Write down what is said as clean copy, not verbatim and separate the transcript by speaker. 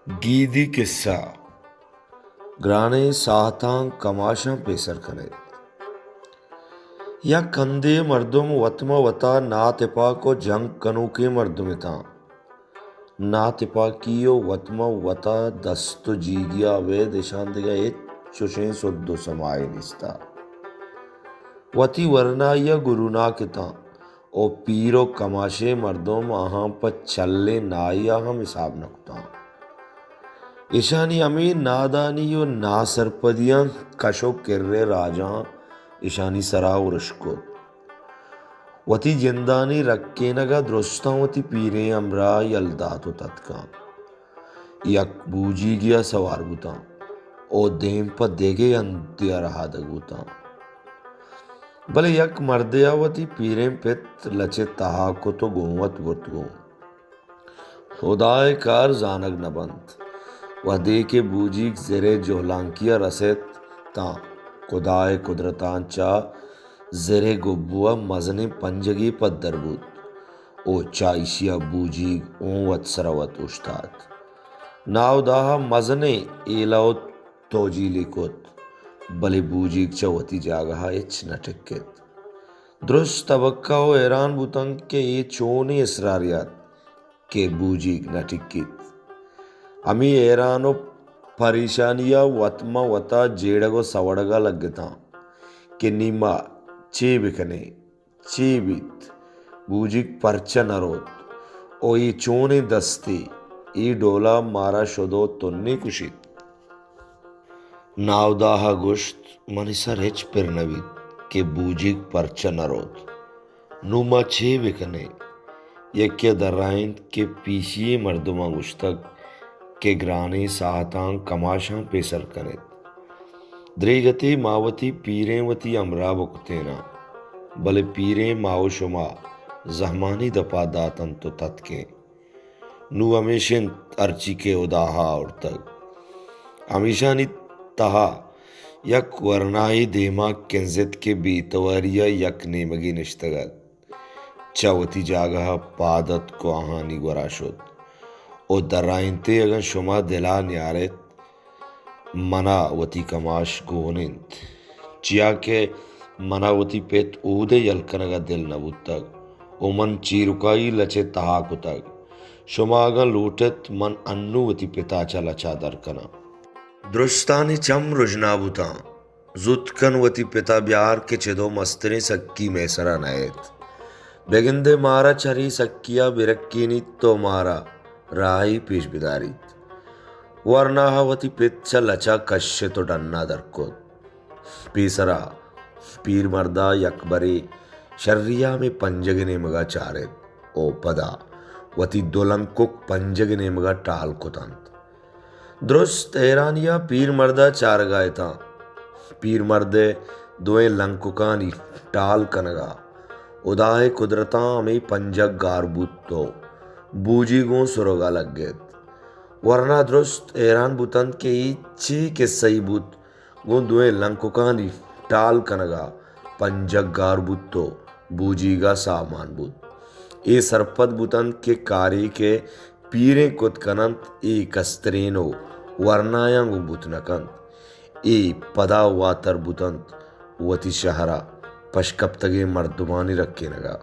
Speaker 1: गीदी किस्सा ग्राने साहतां कमाशां पेसर कने या कंदे मर्दुम वतम वता ना तिपा को जंग कनु के मर्दुमिता ना तिपा कियो वतम वता दस्तु जीगिया वे दिशांदिगा चुशे सुद्दु समाये निस्ता वती वरना या गुरुना किता ओ पीरो कमाशे मर्दुम आहां पर चलले नाया हम हिसाब नकुता ईशानी अमी नादानियो ना सरपदियां कशो किर्रे राजा ईशानी सरा उर्शको वती जिंदानी रक्के नगा द्रुस्ता वती पीरे अमरा यलदातो तत्का यक बूजी गया सवार बुता ओ देम पर देगे अंत्या रहा दगुता भले यक मर्दयावती पीरे पित लचे तहा को तो गोवत बुत गो खुदाए कार जानग नबंत वह दे के बूजी जेरे जोलांकिया रसेत ता खुदाए कुदरतांचा जेरे गुब्बुआ मजने पंजगी पर दरबूत ओ चाइशिया बूजी ओवत सरवत उस्ताद नावदाहा मजने एलाओ तोजी लिकोत भले बूजी चवती जागहा इच नटिकेत द्रुस तबक्का ओ ऐरान बुतंग के ये चोने इसरारियात के बूजी नटिकित अमी ऐरानो परेशानिया वतमा वता जेड़गो सवड़गा लगता के नीमा चेबिकने चेबित बूजिक परचा नरोत ओ ये चोने दस्ते ई डोला मारा शोदो तुन्ने कुशित नावदाहा गुश्त मनिसा रेच पिरनवीत के बूजिक परचा नरोत नुमा चेबिकने यक्या दराइन के पीछे मर्दुमा गुश्तक के ग्राने साहतां कमाशां पेसर कनेत द्रेगते मावती पीरेवती अमरा बुकतेना भले पीरे माओ शुमा जहमानी दपा दातन तो तत्के नु अमेशिन अर्ची के उदाहा और तक अमीशानी तहा यक वरनाई देमा केंजित के बीतवरिया यक नेमगी निश्तगत चवती जागह पादत को आहानी गोराशुत ओ दराइनते अगर शुमा दिला न्यारेत मनावती कमाश गोनिंत चिया के मनावती पेत ऊदे यलकनगा दिल नबुतक ओमन चीरुकाई लचे तहाकुतक शुमा अगर लूटत मन अन्नुवती पिता चला चादर कना द्रुस्तानी चम रुजनाबुता जुतकनवती पिता ब्यार के चिदो मस्तरे सक्की में सरा नयत बेगिंदे मारा चरी सक्किया बिरक्कीनी तो मारा राही पेश बिदारीत वरना हवती पिच्छ लचा कश्य तो डन्ना दरको पीसरा पीर मर्दा यकबरे शर्रिया में पंजगने मगा चारे ओ पदा वती दोलंकुक पंजगने मगा टाल कुतंत द्रुस्त ऐरानिया पीर मर्दा चार गाय था पीर मर्दे दोए लंकुकानी टाल कनगा उदाए कुदरता में पंजग गारबूत तो बूजी गो सुरोगा लग गए वरना द्रुस्त ऐरान बुतंत के ची के सही बुत गो दुए लंकुकानी टाल कनगा पंजग गार बुत तो बूजीगा सामान बुत ए सरपत बुतंत के कारी के पीरे कुत कनंत ए कस्तरेनो वरनायांग बुत नकंत ए पदा वातर बुतंत वती शहरा पशकप्तगे मर्दुमानी रखे नगा